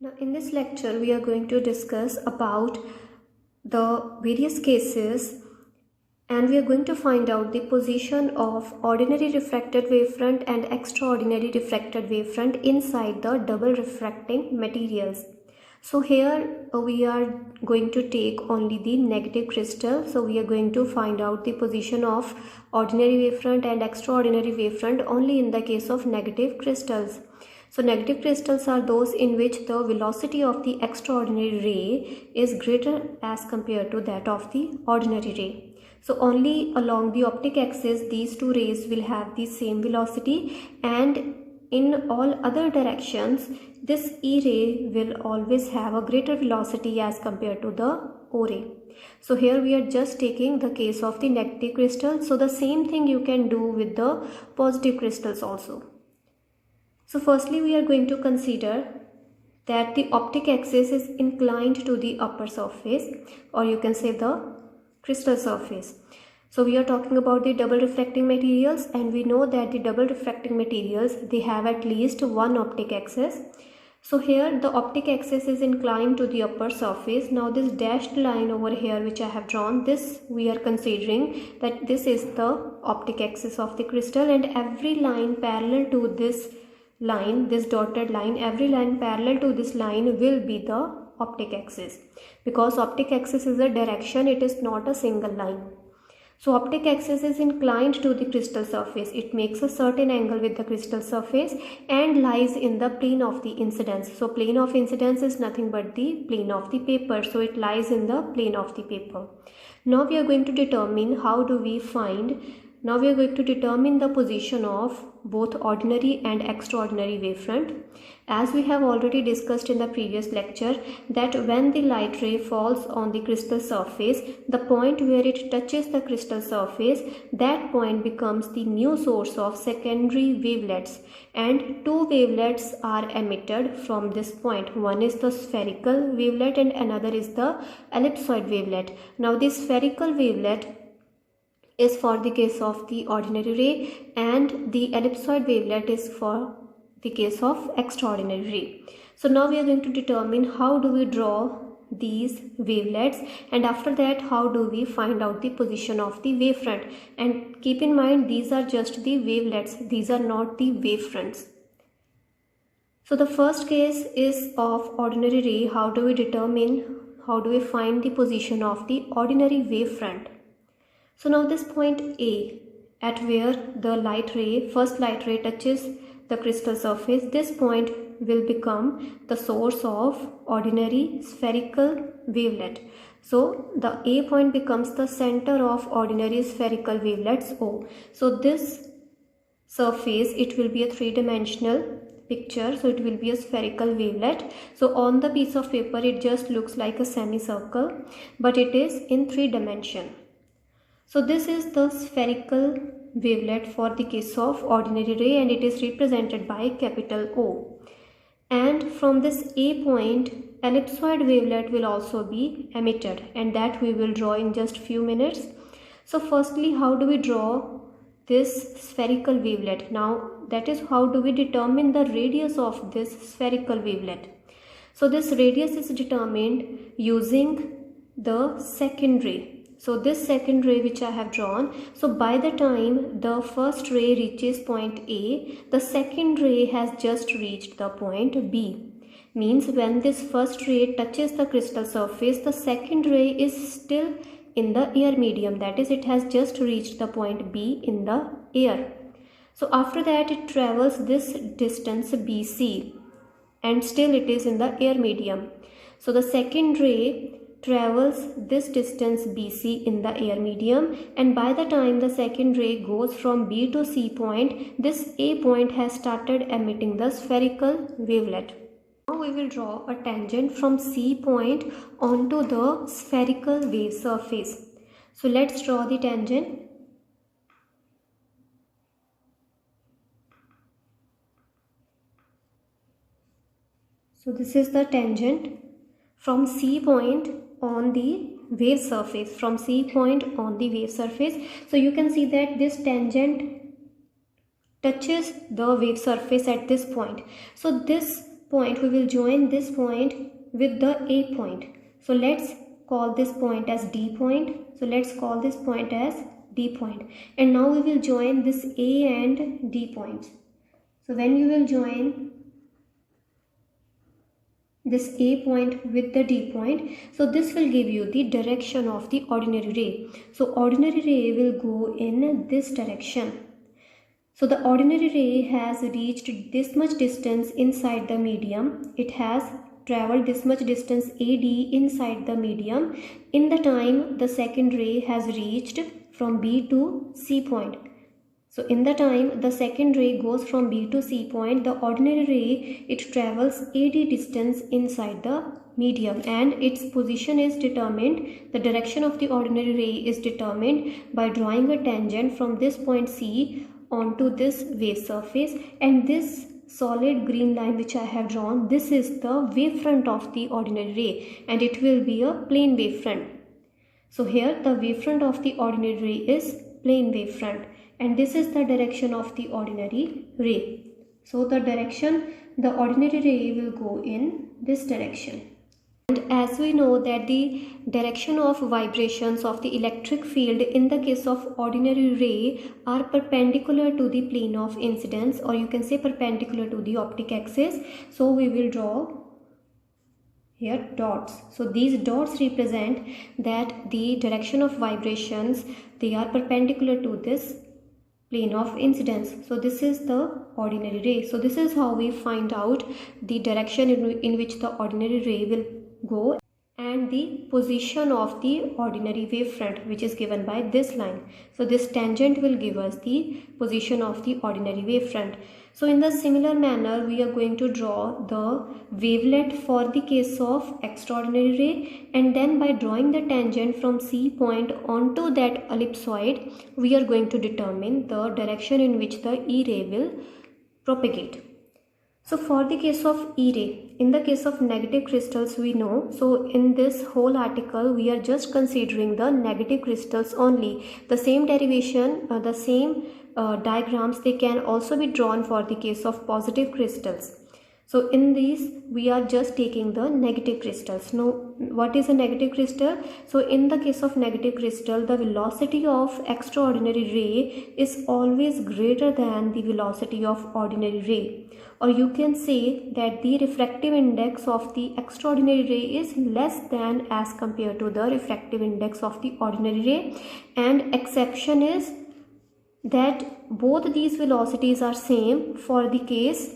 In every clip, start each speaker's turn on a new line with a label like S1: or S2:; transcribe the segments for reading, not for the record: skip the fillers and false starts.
S1: Now in this lecture we are going to discuss about the various cases, and we are going to find out the position of ordinary refracted wavefront and extraordinary refracted wavefront inside the double refracting materials. So here we are going to take only the negative crystal. So we are going to find out the position of ordinary wavefront and extraordinary wavefront only in the case of negative crystals. So negative crystals are those in which the velocity of the extraordinary ray is greater as compared to that of the ordinary ray. So only along the optic axis these two rays will have the same velocity, and in all other directions this E ray will always have a greater velocity as compared to the O ray. So here we are just taking the case of the negative crystal. So the same thing you can do with the positive crystals also. So firstly we are going to consider that the optic axis is inclined to the upper surface, or you can say the crystal surface. So we are talking about the double refracting materials, and we know that the double refracting materials, they have at least one optic axis. So here the optic axis is inclined to the upper surface. Now this dashed line over here which I have drawn, this we are considering that this is the optic axis of the crystal, and every line parallel to this line, this dotted line, every line parallel to this line will be the optic axis, because optic axis is a direction, it is not a single line. So optic axis is inclined to the crystal surface. It makes a certain angle with the crystal surface and lies in the plane of the incidence. So plane of incidence is nothing but the plane of the paper. So it lies in the plane of the paper. Now we are going to determine Now we are going to determine the position of both ordinary and extraordinary wavefront. As we have already discussed in the previous lecture, that when the light ray falls on the crystal surface, the point where it touches the crystal surface, that point becomes the new source of secondary wavelets, and two wavelets are emitted from this point. One is the spherical wavelet and another is the ellipsoid wavelet. Now this spherical wavelet is for the case of the ordinary ray, and the ellipsoid wavelet is for the case of extraordinary ray. So now we are going to determine how do we draw these wavelets, and after that how do we find out the position of the wavefront. And keep in mind, these are just the wavelets, these are not the wavefronts. So the first case is of ordinary ray. How do we find the position of the ordinary wavefront? So now this point A, at where the first light ray touches the crystal surface, this point will become the source of ordinary spherical wavelet. So the A point becomes the center of ordinary spherical wavelets O. So this surface, it will be a three-dimensional picture, so it will be a spherical wavelet. So on the piece of paper it just looks like a semicircle, but it is in 3 dimensions. So this is the spherical wavelet for the case of ordinary ray, and it is represented by capital O. And from this A point, ellipsoid wavelet will also be emitted, and that we will draw in just few minutes. So firstly, how do we draw this spherical wavelet? Now that is, how do we determine the radius of this spherical wavelet? So this radius is determined using the second ray. So this second ray which I have drawn, so by the time the first ray reaches point A, the second ray has just reached the point B. Means when this first ray touches the crystal surface, the second ray is still in the air medium, that is, it has just reached the point B in the air. So after that it travels this distance BC, and still it is in the air medium. So the second ray travels this distance BC in the air medium, and by the time the second ray goes from B to C point, this A point has started emitting the spherical wavelet. Now we will draw a tangent from C point onto the spherical wave surface. So let's draw the tangent. So this is the tangent from C point on the wave surface, So you can see that this tangent touches the wave surface at this point. So this point, we will join this point with the A point. So let's call this point as D point. So let's call this point as D point. And now we will join this A and D points. So when you will join this A point with the D point, so this will give you the direction of the ordinary ray. So ordinary ray will go in this direction. So the ordinary ray has reached this much distance inside the medium. It has traveled this much distance AD inside the medium in the time the second ray has reached from B to C point. So in the time the second ray goes from B to C point, the ordinary ray, it travels AD distance inside the medium, and its position is determined, the direction of the ordinary ray is determined by drawing a tangent from this point C onto this wave surface. And this solid green line which I have drawn, this is the wavefront of the ordinary ray, and it will be a plane wavefront. So here the wavefront of the ordinary ray is plane wavefront, and this is the direction of the ordinary ray. So the direction, the ordinary ray will go in this direction. And as we know that the direction of vibrations of the electric field in the case of ordinary ray are perpendicular to the plane of incidence, or you can say perpendicular to the optic axis. So we will draw here dots. So these dots represent that the direction of vibrations, they are perpendicular to this plane of incidence. So this is the ordinary ray. So this is how we find out the direction in which the ordinary ray will go, and the position of the ordinary wavefront, which is given by this line. So this tangent will give us the position of the ordinary wavefront. So in the similar manner, we are going to draw the wavelet for the case of extraordinary ray, and then by drawing the tangent from C point onto that ellipsoid, we are going to determine the direction in which the E ray will propagate. So for the case of E ray, in the case of negative crystals, we know, so in this whole article we are just considering the negative crystals only. The same derivation, the same diagrams, they can also be drawn for the case of positive crystals. So in these we are just taking the negative crystals. Now what is a negative crystal? So in the case of negative crystal, the velocity of extraordinary ray is always greater than the velocity of ordinary ray, or you can say that the refractive index of the extraordinary ray is less than as compared to the refractive index of the ordinary ray. And exception is that both these velocities are same for the case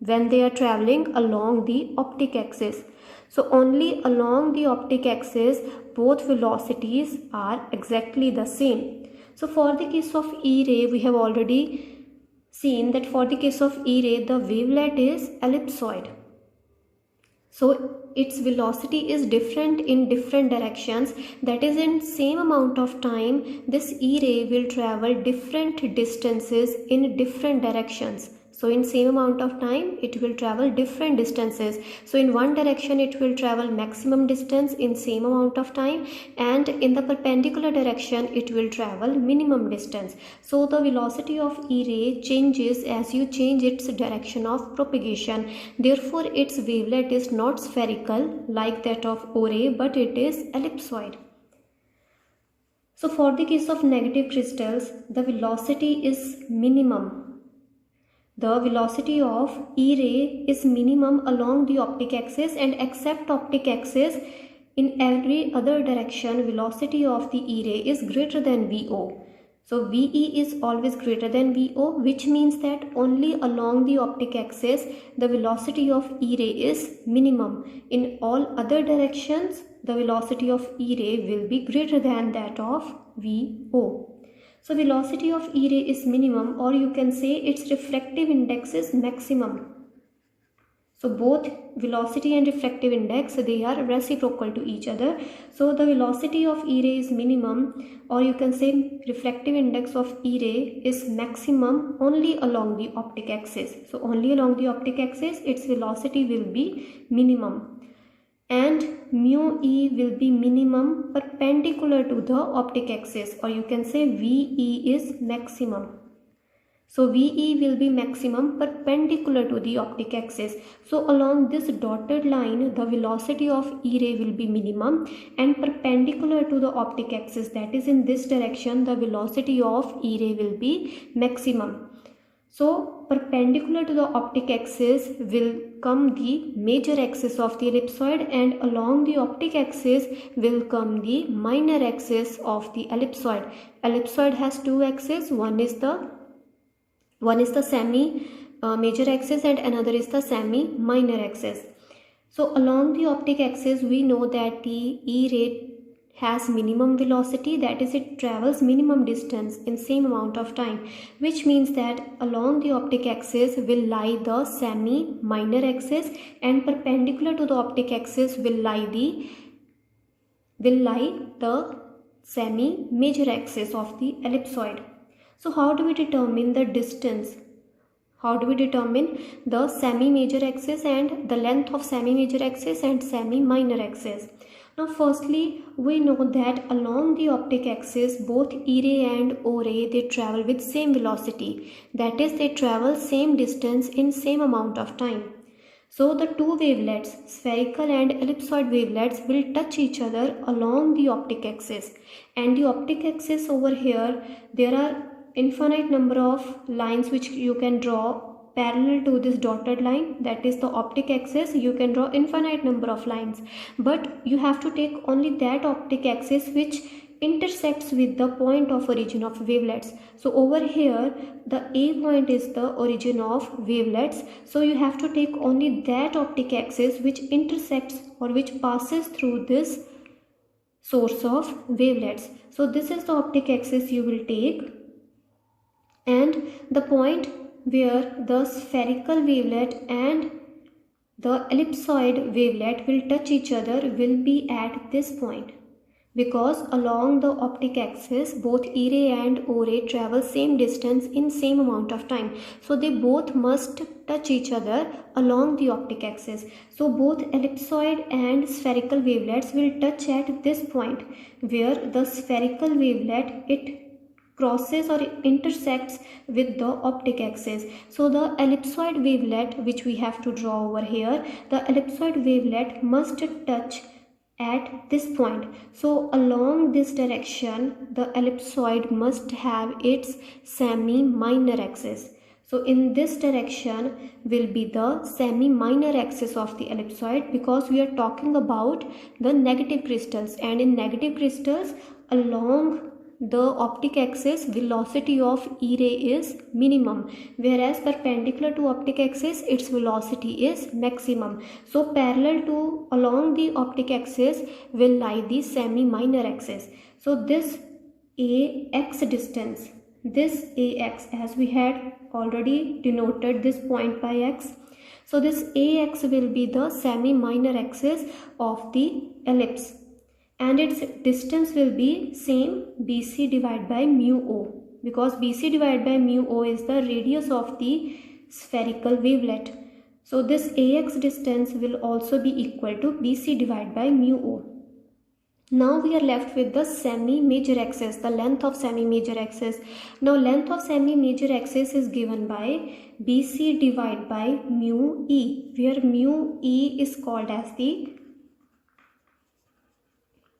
S1: when they are traveling along the optic axis. So only along the optic axis both velocities are exactly the same. So for the case of E ray, we have already seen that for the case of E ray, the wavelet is ellipsoid. So its velocity is different in different directions. That is, in same amount of time, this E ray will travel different distances in different directions. So in same amount of time, it will travel different distances. So in one direction, it will travel maximum distance in same amount of time, and in the perpendicular direction, it will travel minimum distance. So the velocity of E ray changes as you change its direction of propagation. Therefore, its wavelet is not spherical like that of O ray, but it is ellipsoid. So for the case of negative crystals, the velocity is minimum. The velocity of E ray is minimum along the optic axis, and except optic axis, in every other direction velocity of the E ray is greater than VO. So VE is always greater than VO, which means that only along the optic axis the velocity of E ray is minimum. In all other directions the velocity of E ray will be greater than that of VO. So velocity of E ray is minimum, or you can say its refractive index is maximum. So both velocity and refractive index, they are reciprocal to each other. So the velocity of E ray is minimum, or you can say refractive index of E ray is maximum only along the optic axis. So only along the optic axis its velocity will be minimum, and mu E will be minimum perpendicular to the optic axis, or you can say VE is maximum. So VE will be maximum perpendicular to the optic axis. So along this dotted line, the velocity of E ray will be minimum, and perpendicular to the optic axis, that is in this direction, the velocity of E ray will be maximum. So perpendicular to the optic axis will come the major axis of the ellipsoid, and along the optic axis will come the minor axis of the ellipsoid. Ellipsoid has two axes, one is the semi major axis and another is the semi minor axis. So along the optic axis, we know that the E ray has minimum velocity, that is it travels minimum distance in same amount of time, which means that along the optic axis will lie the semi minor axis, and perpendicular to the optic axis will lie the semi major axis of the ellipsoid. So how do we determine the distance? How do we determine the semi-major axis and the length of semi-major axis and semi-minor axis? Now firstly, we know that along the optic axis, both E ray and O ray, they travel with same velocity. That is, they travel same distance in same amount of time. So the two wavelets, spherical and ellipsoid wavelets, will touch each other along the optic axis. And the optic axis over here, there are infinite number of lines which you can draw parallel to this dotted line, that is the optic axis. You can draw infinite number of lines, but you have to take only that optic axis which intersects with the point of origin of wavelets. So over here the A point is the origin of wavelets, so you have to take only that optic axis which intersects or which passes through this source of wavelets. So this is the optic axis you will take, and the point where the spherical wavelet and the ellipsoid wavelet will touch each other will be at this point, because along the optic axis both E ray and O ray travel same distance in same amount of time, so they both must touch each other along the optic axis. So both ellipsoid and spherical wavelets will touch at this point, where the spherical wavelet, it crosses or intersects with the optic axis. So the ellipsoid wavelet which we have to draw over here, the ellipsoid wavelet must touch at this point. So along this direction, the ellipsoid must have its semi-minor axis. So in this direction will be the semi-minor axis of the ellipsoid, because we are talking about the negative crystals, and in negative crystals along the optic axis velocity of E ray is minimum, whereas perpendicular to optic axis its velocity is maximum. So parallel to along the optic axis will lie the semi-minor axis. So this AX distance, this AX, as we had already denoted this point by X, so this AX will be the semi-minor axis of the ellipse, and its distance will be same BC divided by mu O, because BC divided by mu O is the radius of the spherical wavelet. So this AX distance will also be equal to BC divided by mu O. Now we are left with the semi-major axis, the length of semi-major axis. Now length of semi-major axis is given by BC divided by mu E, where mu E is called as the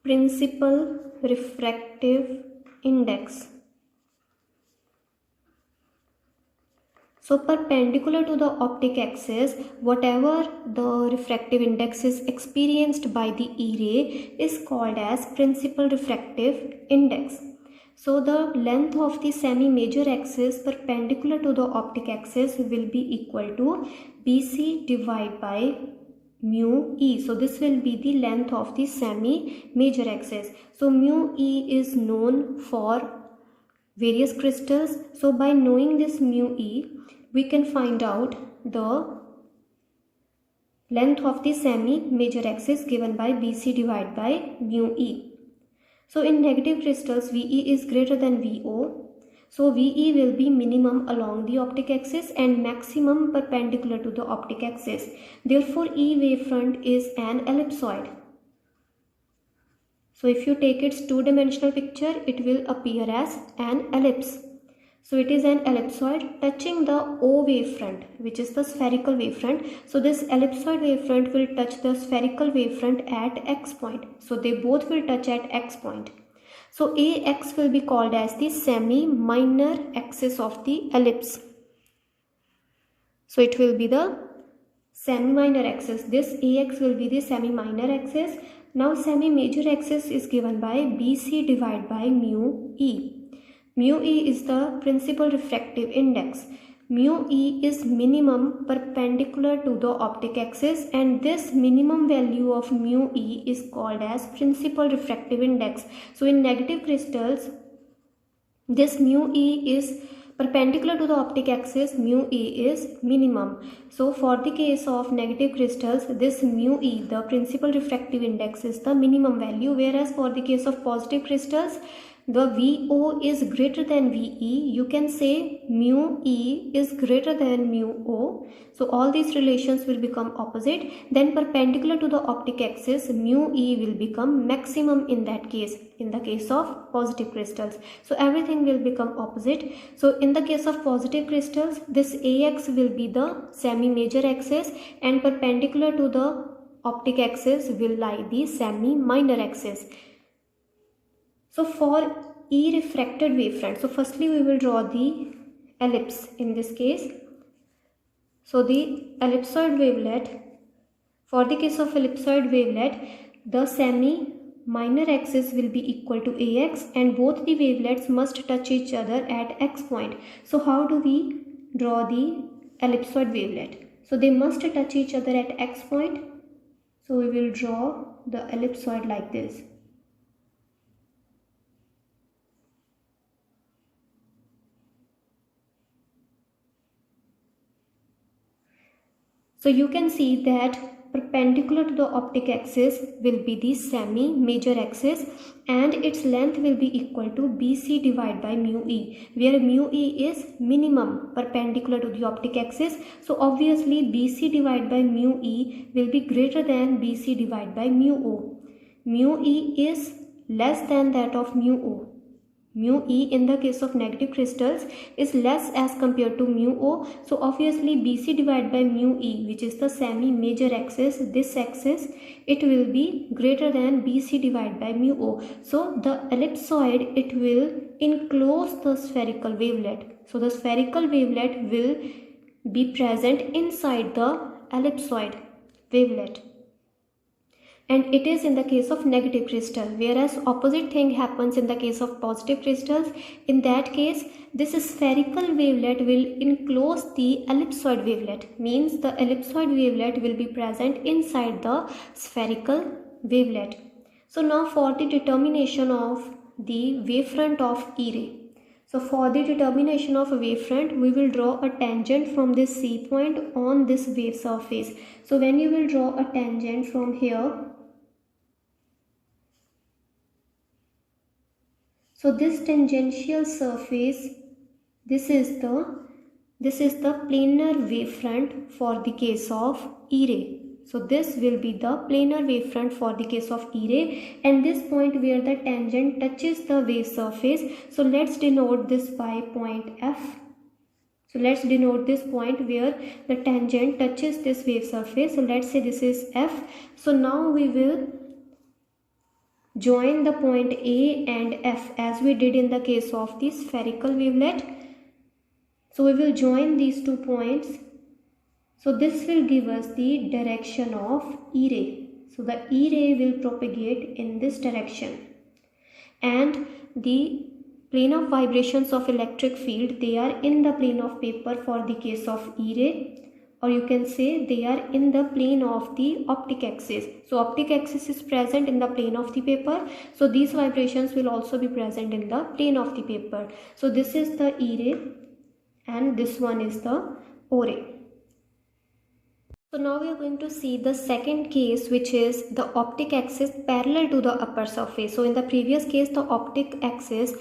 S1: principal refractive index. So perpendicular to the optic axis, whatever the refractive index is experienced by the E ray is called as principal refractive index. So the length of the semi-major axis perpendicular to the optic axis will be equal to BC divided by mu E. So this will be the length of the semi-major axis. So mu E is known for various crystals. So by knowing this mu E, we can find out the length of the semi-major axis given by BC divided by mu E. So in negative crystals, VE is greater than VO. So VE will be minimum along the optic axis and maximum perpendicular to the optic axis. Therefore, E wavefront is an ellipsoid. So if you take its two-dimensional picture, it will appear as an ellipse. So it is an ellipsoid touching the O wavefront, which is the spherical wavefront. So this ellipsoid wavefront will touch the spherical wavefront at x point. So they both will touch at x point. So AX will be called as the semi-minor axis of the ellipse. So it will be the semi-minor axis. This AX will be the semi-minor axis. Now semi-major axis is given by BC divided by mu E. Mu E is the principal refractive index. Mu E is minimum perpendicular to the optic axis, and this minimum value of mu E is called as principal refractive index. So in negative crystals, this mu E is perpendicular to the optic axis, mu E is minimum. So for the case of negative crystals, this mu E, the principal refractive index, is the minimum value, whereas for the case of positive crystals, the VO is greater than VE. You can say mu E is greater than mu O. So all these relations will become opposite. Then perpendicular to the optic axis, mu E will become maximum in that case, in the case of positive crystals. So everything will become opposite. So in the case of positive crystals, this AX will be the semi-major axis, and perpendicular to the optic axis will lie the semi-minor axis. So for E refracted wavefront, so firstly we will draw the ellipse in this case. So the ellipsoid wavelet, for the case of ellipsoid wavelet, the semi-minor axis will be equal to AX, and both the wavelets must touch each other at X point. So how do we draw the ellipsoid wavelet? So they must touch each other at X point. So we will draw the ellipsoid like this. So you can see that perpendicular to the optic axis will be the semi-major axis, and its length will be equal to BC divided by mu E, where mu E is minimum perpendicular to the optic axis. So obviously BC divided by mu E will be greater than BC divided by mu O. Mu E is less than that of mu O. Mu E in the case of negative crystals is less as compared to mu O. So obviously BC divided by mu E, which is the semi-major axis, this axis, it will be greater than BC divided by mu O. So the ellipsoid, it will enclose the spherical wavelet. So the spherical wavelet will be present inside the ellipsoid wavelet. And it is in the case of negative crystal, whereas opposite thing happens in the case of positive crystals. In that case, this spherical wavelet will enclose the ellipsoid wavelet, means the ellipsoid wavelet will be present inside the spherical wavelet. So now for the determination of the wavefront of E ray. So for the determination of a wavefront, we will draw a tangent from this C point on this wave surface. So when you will draw a tangent from here, so this tangential surface, this is the planar wavefront for the case of E ray. So this will be the planar wavefront for the case of E ray, and this point where the tangent touches the wave surface. So let's denote this by point F. So let's denote this point where the tangent touches this wave surface. So let's say this is F. So now we will join the point A and F as we did in the case of the spherical wavelet. So we will join these two points. So this will give us the direction of E ray. So the E ray will propagate in this direction, and the plane of vibrations of electric field, they are in the plane of paper for the case of E ray, or you can say they are in the plane of the optic axis. So optic axis is present in the plane of the paper, so these vibrations will also be present in the plane of the paper. So this is the E ray and this one is the O ray. So now we are going to see the second case, which is the optic axis parallel to the upper surface. So in the previous case, the optic axis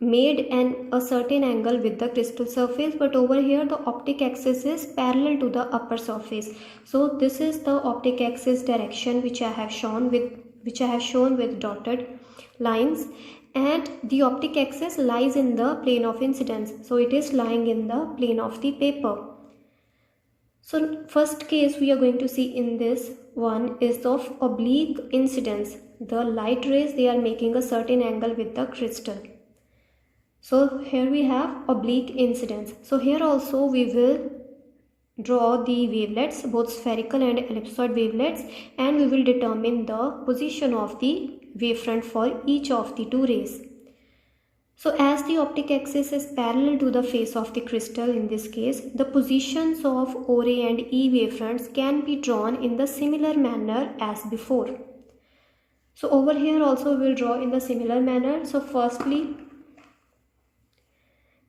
S1: made a certain angle with the crystal surface, but over here the optic axis is parallel to the upper surface. So this is the optic axis direction which I have shown with dotted lines, and the optic axis lies in the plane of incidence. So it is lying in the plane of the paper. So first case we are going to see in this one is of oblique incidence. The light rays, they are making a certain angle with the crystal. So here we have oblique incidence. So here also we will draw the wavelets, both spherical and ellipsoid wavelets, and we will determine the position of the wavefront for each of the two rays. So as the optic axis is parallel to the face of the crystal in this case, the positions of O ray and E wavefronts can be drawn in the similar manner as before. So over here also we will draw in the similar manner. So firstly,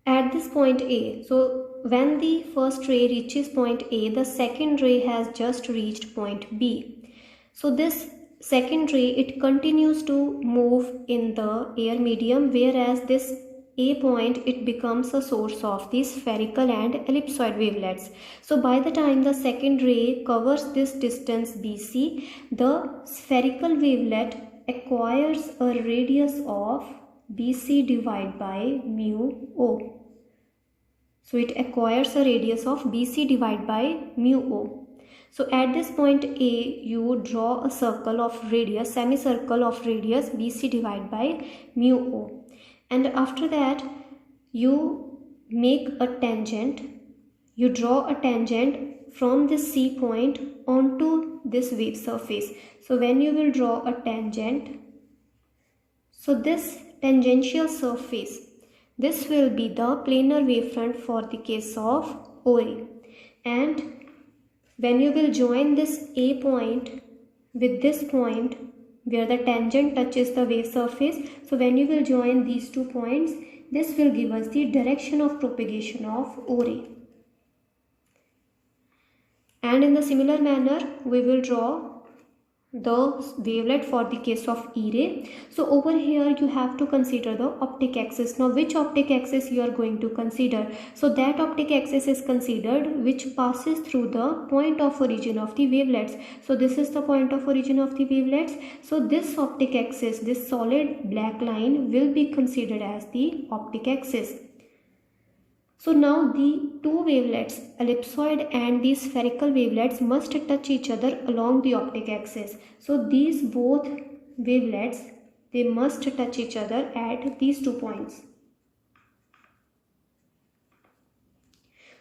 S1: at this point A, so when the first ray reaches point A, the second ray has just reached point B. So this second ray, it continues to move in the air medium, whereas this A point, it becomes a source of the spherical and ellipsoid wavelets. So by the time the second ray covers this distance BC, the spherical wavelet acquires a radius of BC divided by mu O. So it acquires a radius of BC divided by mu O. So at this point A, you draw a circle of radius, semicircle of radius BC divided by mu O. And after that, you make a tangent. You draw a tangent from this C point onto this wave surface. So when you will draw a tangent, so this tangential surface, this will be the planar wavefront for the case of O ray. And when you will join this A point with this point where the tangent touches the wave surface, so when you will join these 2 points, this will give us the direction of propagation of O ray. And in the similar manner, we will draw the wavelet for the case of E ray. So over here you have to consider the optic axis. Now which optic axis you are going to consider? So that optic axis is considered which passes through the point of origin of the wavelets. So this is the point of origin of the wavelets. So this optic axis, this solid black line, will be considered as the optic axis. So now the two wavelets, ellipsoid and the spherical wavelets, must touch each other along the optic axis. So these both wavelets, they must touch each other at these 2 points.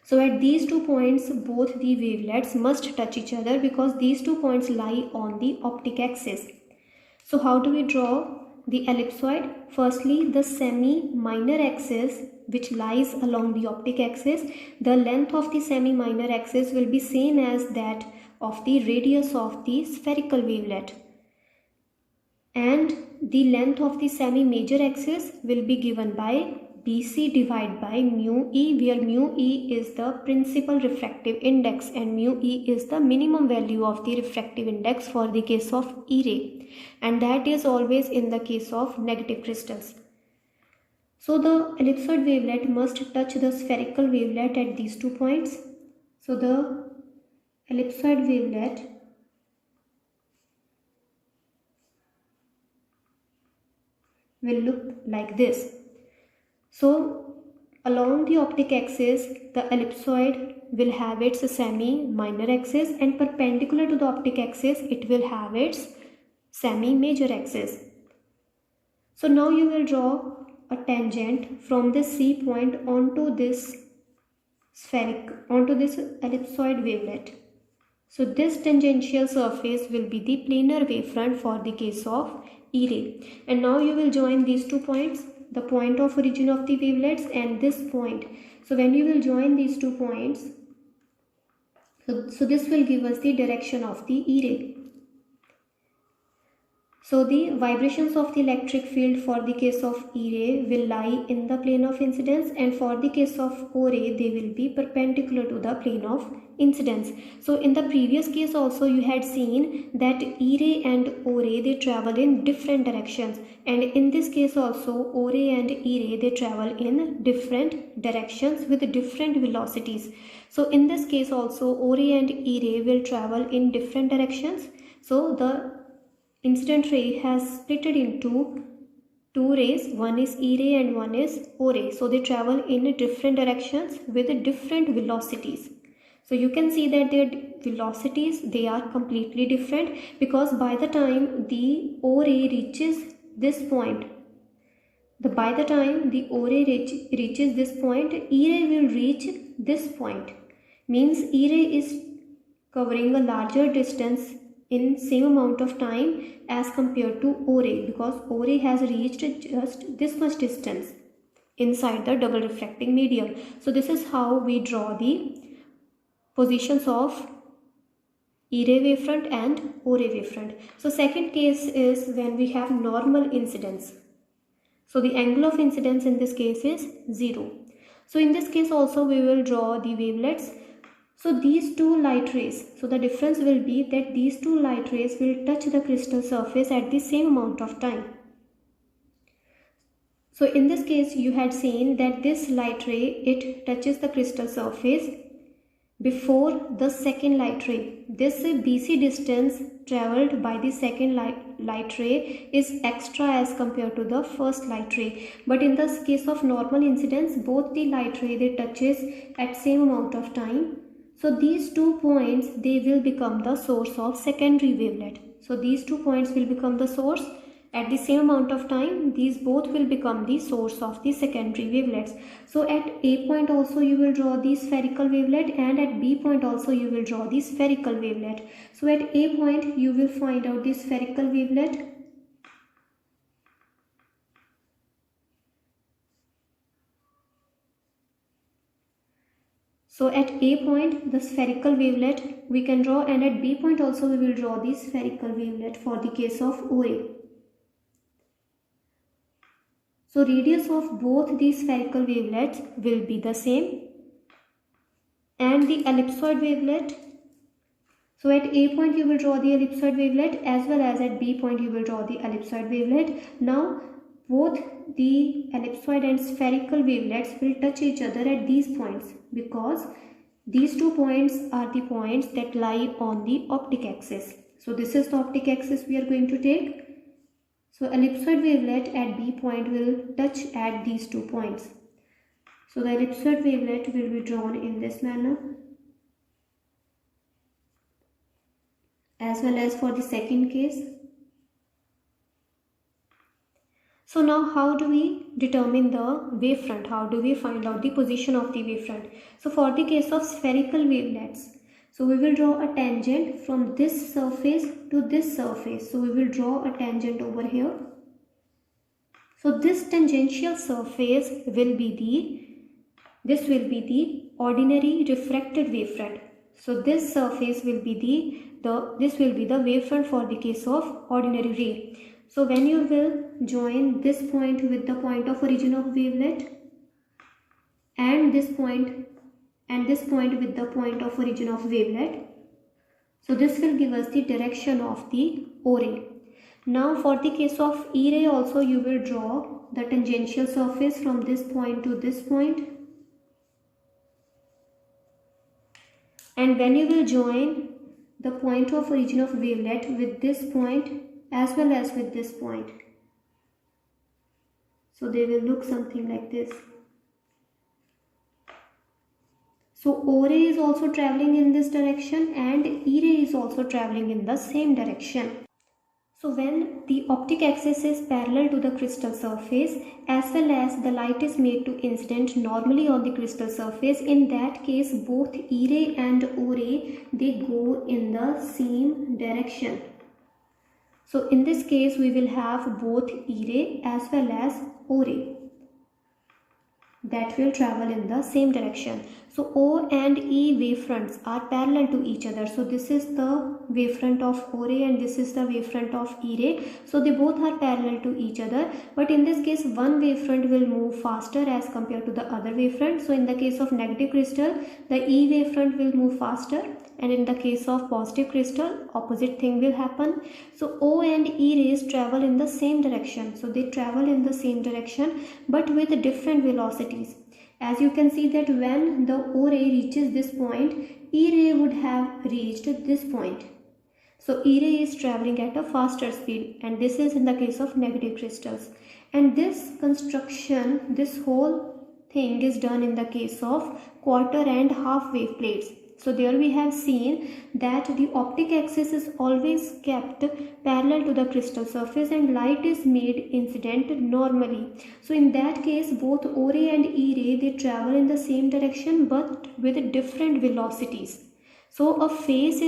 S1: So at these 2 points, both the wavelets must touch each other because these 2 points lie on the optic axis. So how do we draw the ellipsoid? Firstly, the semi-minor axis which lies along the optic axis, the length of the semi-minor axis will be same as that of the radius of the spherical wavelet, and the length of the semi-major axis will be given by BC divided by mu E, where mu E is the principal refractive index and mu E is the minimum value of the refractive index for the case of E ray, and that is always in the case of negative crystals. So the ellipsoid wavelet must touch the spherical wavelet at these 2 points. So the ellipsoid wavelet will look like this. So along the optic axis, the ellipsoid will have its semi-minor axis, and perpendicular to the optic axis, it will have its semi-major axis. So now you will draw a tangent from this C point onto this ellipsoid wavelet. So this tangential surface will be the planar wavefront for the case of E ray. And now you will join these 2 points, the point of origin of the wavelets and this point. So when you will join these 2 points, so this will give us the direction of the E ray. So the vibrations of the electric field for the case of E ray will lie in the plane of incidence, and for the case of O ray, they will be perpendicular to the plane of incidence. So in the previous case also you had seen that E ray and O ray, they travel in different directions, and in this case also O ray and E ray, they travel in different directions with different velocities. So in this case also O ray and E ray will travel in different directions. So the incident ray has split into two rays, one is E ray and one is O ray. So they travel in different directions with different velocities. So you can see that their velocities, they are completely different, because by the time the O ray reaches this point, by the time the O ray reaches this point, E ray will reach this point. Means E ray is covering a larger distance in same amount of time as compared to O ray, because O ray has reached just this much distance inside the double refracting medium. So this is how we draw the positions of E ray wavefront and O ray wavefront. So second case is when we have normal incidence. So the angle of incidence in this case is 0. So in this case also we will draw the wavelets. So these two light rays, so the difference will be that these two light rays will touch the crystal surface at the same amount of time. So in this case you had seen that this light ray, it touches the crystal surface before the second light ray. This BC distance traveled by the second light ray is extra as compared to the first light ray. But in this case of normal incidence, both the light ray, they touches at same amount of time. So these 2 points, they will become the source of secondary wavelet. So these 2 points will become the source. At the same amount of time, these both will become the source of the secondary wavelets. So at A point also you will draw the spherical wavelet, and at B point also you will draw the spherical wavelet. So at A point you will find out the spherical wavelet. So at A point the spherical wavelet we can draw, and at B point also we will draw the spherical wavelet for the case of OA. So radius of both these spherical wavelets will be the same, and the ellipsoid wavelet. So at A point you will draw the ellipsoid wavelet, as well as at B point you will draw the ellipsoid wavelet. Now both the ellipsoid and spherical wavelets will touch each other at these points, because these 2 points are the points that lie on the optic axis. So this is the optic axis we are going to take. So ellipsoid wavelet at B point will touch at these 2 points. So the ellipsoid wavelet will be drawn in this manner, as well as for the second case. So now how do we determine the wavefront? How do we find out the position of the wavefront? So for the case of spherical wavelets, so we will draw a tangent from this surface to this surface. So we will draw a tangent over here. So this tangential surface will be the ordinary refracted wavefront. So this surface will be this will be the wavefront for the case of ordinary ray. So when you will join this point with the point of origin of wavelet, and this point with the point of origin of wavelet, so this will give us the direction of the O ray. Now for the case of E ray also you will draw the tangential surface from this point to this point, and when you will join the point of origin of wavelet with this point as well as with this point, so they will look something like this. So O ray is also traveling in this direction, and E ray is also traveling in the same direction. So when the optic axis is parallel to the crystal surface, as well as the light is made to incident normally on the crystal surface, in that case both E ray and O ray, they go in the same direction. So in this case we will have both E ray as well as O ray that will travel in the same direction. So O and E wavefronts are parallel to each other. So this is the wavefront of O ray and this is the wavefront of E ray. So they both are parallel to each other, but in this case one wavefront will move faster as compared to the other wavefront. So in the case of negative crystal, the E wavefront will move faster, and in the case of positive crystal, opposite thing will happen. So O and E rays travel in the same direction. So they travel in the same direction but with different velocities. As you can see that when the O ray reaches this point, E ray would have reached this point. So E ray is traveling at a faster speed, and this is in the case of negative crystals. And this construction, this whole thing is done in the case of quarter and half wave plates. So there we have seen that the optic axis is always kept parallel to the crystal surface and light is made incident normally. So in that case, both O ray and E ray, they travel in the same direction but with different velocities. So a phase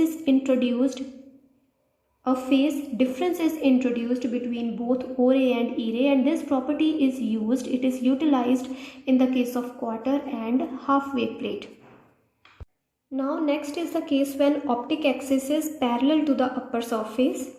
S1: difference is introduced between both O ray and E ray, and this property is utilized in the case of quarter and half wave plate. Now next is the case when optic axis is parallel to the upper surface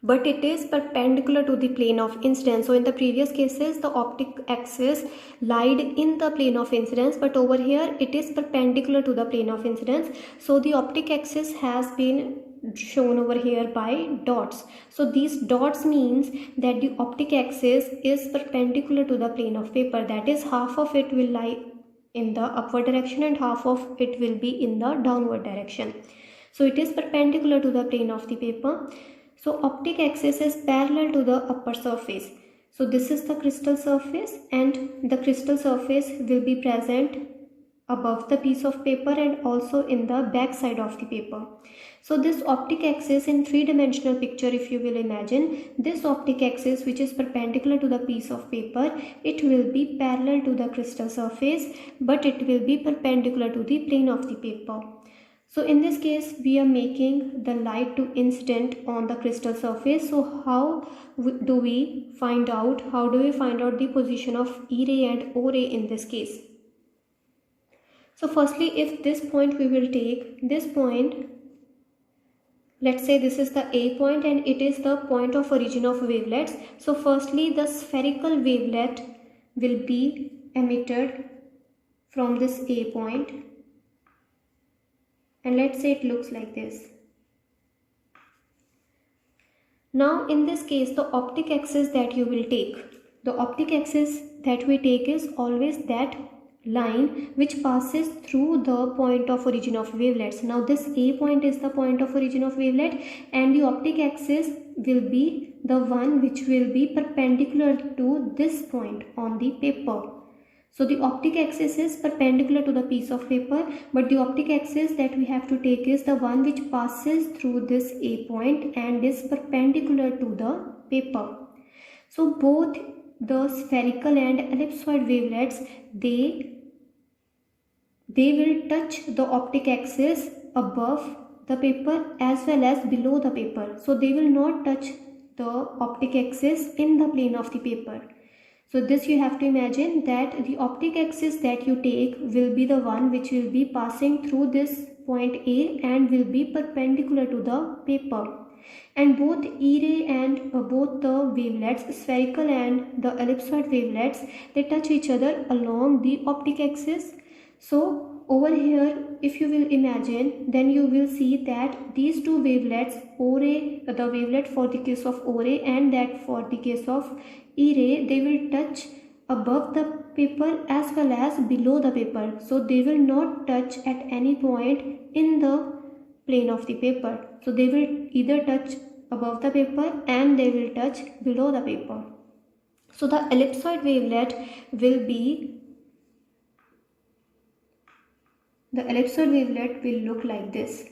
S1: but it is perpendicular to the plane of incidence. So in the previous cases the optic axis lied in the plane of incidence, but over here it is perpendicular to the plane of incidence. So the optic axis has been shown over here by dots. So these dots means that the optic axis is perpendicular to the plane of paper, that is half of it will lie in the upward direction and half of it will be in the downward direction. So it is perpendicular to the plane of the paper. So optic axis is parallel to the upper surface. So this is the crystal surface and the crystal surface will be present above the piece of paper and also in the back side of the paper. So this optic axis in three-dimensional picture, if you will imagine, this optic axis which is perpendicular to the piece of paper, it will be parallel to the crystal surface but it will be perpendicular to the plane of the paper. So in this case we are making the light to incident on the crystal surface. So how do we find out the position of E ray and O ray in this case? So firstly, if this point we will take this point, let's say this is the A point and it is the point of origin of wavelets. So firstly the spherical wavelet will be emitted from this A point. And let's say it looks like this. Now in this case the optic axis that you will take, the optic axis that we take is always that line which passes through the point of origin of wavelets. Now this A point is the point of origin of wavelet and the optic axis will be the one which will be perpendicular to this point on the paper. So the optic axis is perpendicular to the piece of paper, but the optic axis that we have to take is the one which passes through this A point and is perpendicular to the paper. So both the spherical and ellipsoid wavelets, they will touch the optic axis above the paper as well as below the paper. So they will not touch the optic axis in the plane of the paper. So this you have to imagine that the optic axis that you take will be the one which will be passing through this point A and will be perpendicular to the paper. And both E ray and both the wavelets, spherical and the ellipsoid wavelets, they touch each other along the optic axis. So over here, if you will imagine, then you will see that these two wavelets, O ray, the wavelet for the case of O ray and that for the case of E ray, they will touch above the paper as well as below the paper. So they will not touch at any point in the plane of the paper. So they will either touch above the paper and they will touch below the paper. So the ellipsoid wavelet will look like this.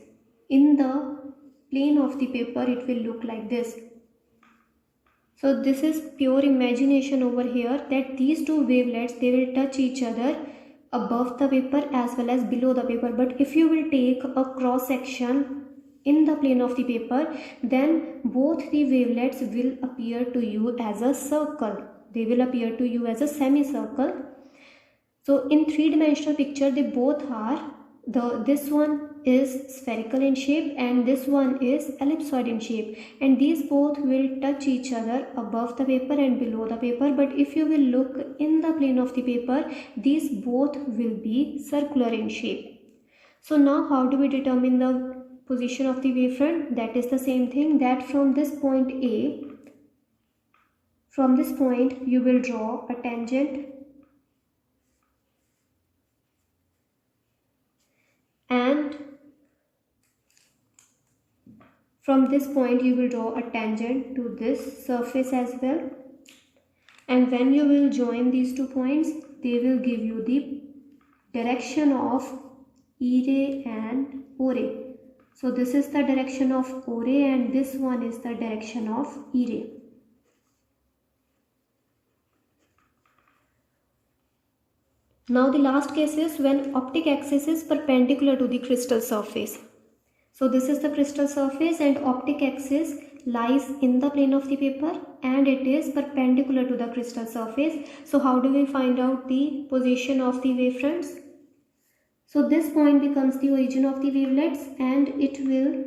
S1: In the plane of the paper it will look like this. So this is pure imagination over here, that these two wavelets, they will touch each other above the paper as well as below the paper. But if you will take a cross section in the plane of the paper, then both the wavelets will appear to you as a circle. They will appear to you as a semicircle. So in three-dimensional picture, they both are, this one is spherical in shape and this one is ellipsoid in shape, and these both will touch each other above the paper and below the paper. But if you will look in the plane of the paper, these both will be circular in shape. So now how do we determine the position of the wavefront? That is the same thing, that from this point A, from this point you will draw a tangent and from this point you will draw a tangent to this surface as well. And when you will join these 2 points, they will give you the direction of E ray and O ray. So this is the direction of O ray and this one is the direction of E ray. Now the last case is when optic axis is perpendicular to the crystal surface. So this is the crystal surface and optic axis lies in the plane of the paper and it is perpendicular to the crystal surface. So how do we find out the position of the wavefronts? So this point becomes the origin of the wavelets and it will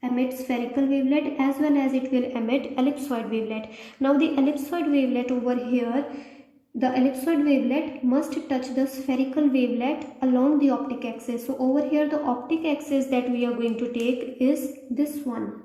S1: emit spherical wavelet as well as it will emit ellipsoid wavelet. Now the ellipsoid wavelet over here, the ellipsoid wavelet must touch the spherical wavelet along the optic axis. So over here the optic axis that we are going to take is this one,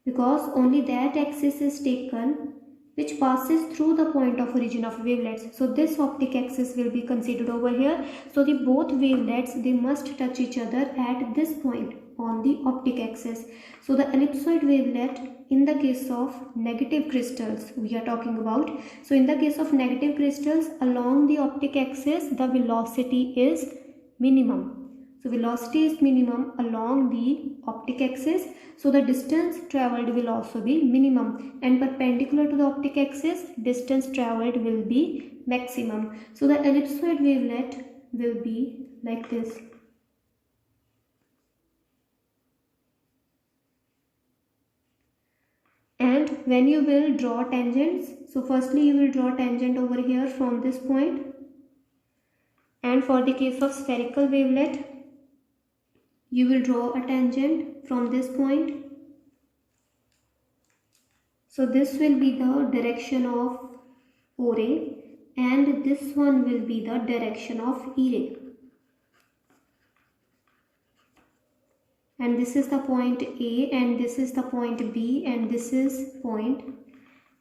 S1: because only that axis is taken which passes through the point of origin of wavelets. So this optic axis will be considered over here. So the both wavelets, they must touch each other at this point on the optic axis. So the ellipsoid wavelet in the case of negative crystals we are talking about. So in the case of negative crystals along the optic axis the velocity is minimum. So velocity is minimum along the optic axis. So the distance traveled will also be minimum and perpendicular to the optic axis distance traveled will be maximum. So the ellipsoid wavelet will be like this. And when you will draw tangents, so firstly you will draw tangent over here from this point, and for the case of spherical wavelet you will draw a tangent from this point. So this will be the direction of O ray and this one will be the direction of E ray. And this is the point A and this is the point B and this is point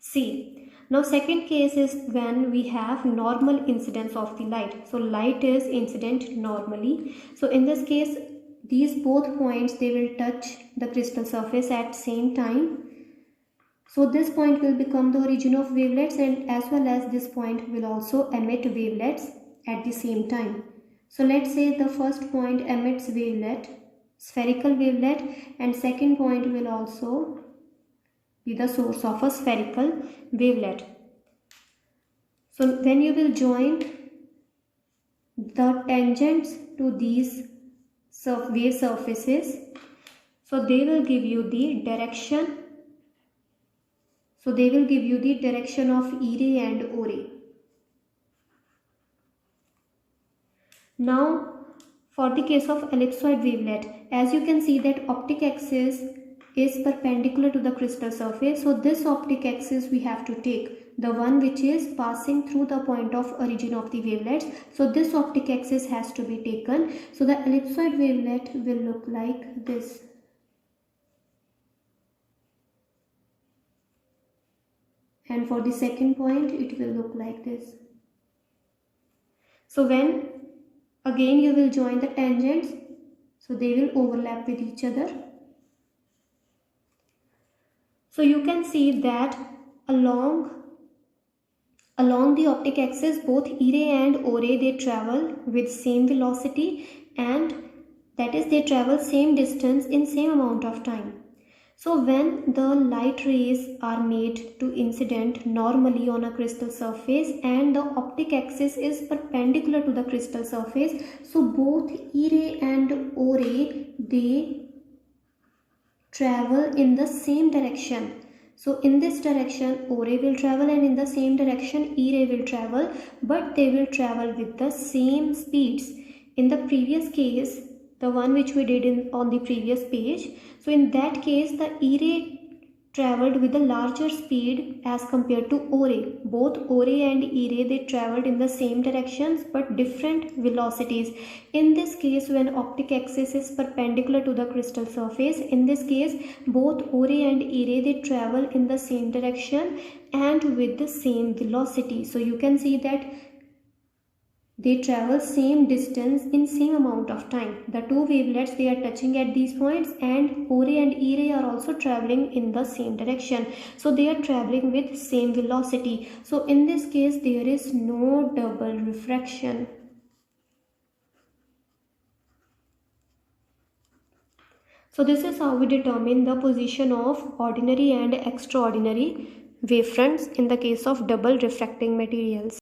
S1: C. Now second case is when we have normal incidence of the light. So light is incident normally. So in this case these both points, they will touch the crystal surface at same time. So this point will become the origin of wavelets and as well as this point will also emit wavelets at the same time. So let's say the first point emits wavelet, spherical wavelet, and second point will also be the source of a spherical wavelet. So when you will join the tangents to these wave surfaces, so they will give you the direction. So they will give you the direction of E ray and O ray. Now for the case of ellipsoid wavelet, as you can see that optic axis is perpendicular to the crystal surface. So this optic axis we have to take, the one which is passing through the point of origin of the wavelets. So this optic axis has to be taken. So the ellipsoid wavelet will look like this. And for the second point it will look like this. So when again you will join the tangents, so they will overlap with each other. So you can see that along the optic axis both E ray and O ray, they travel with same velocity and that is they travel same distance in same amount of time. So when the light rays are made to incident normally on a crystal surface and the optic axis is perpendicular to the crystal surface, so both E ray and O ray, they travel in the same direction. So in this direction O ray will travel and in the same direction E ray will travel, but they will travel with the same speeds. In the previous case, the one which we did on the previous page, so in that case the E ray traveled with a larger speed as compared to O ray. Both O ray and E ray, they traveled in the same directions but different velocities. In this case, when optic axis is perpendicular to the crystal surface, in this case both O ray and E ray, they travel in the same direction and with the same velocity. So you can see that they travel same distance in same amount of time. The two wavelets, they are touching at these points, and O ray and E ray are also traveling in the same direction. So they are traveling with same velocity. So in this case there is no double refraction. So this is how we determine the position of ordinary and extraordinary wavefronts in the case of double refracting materials.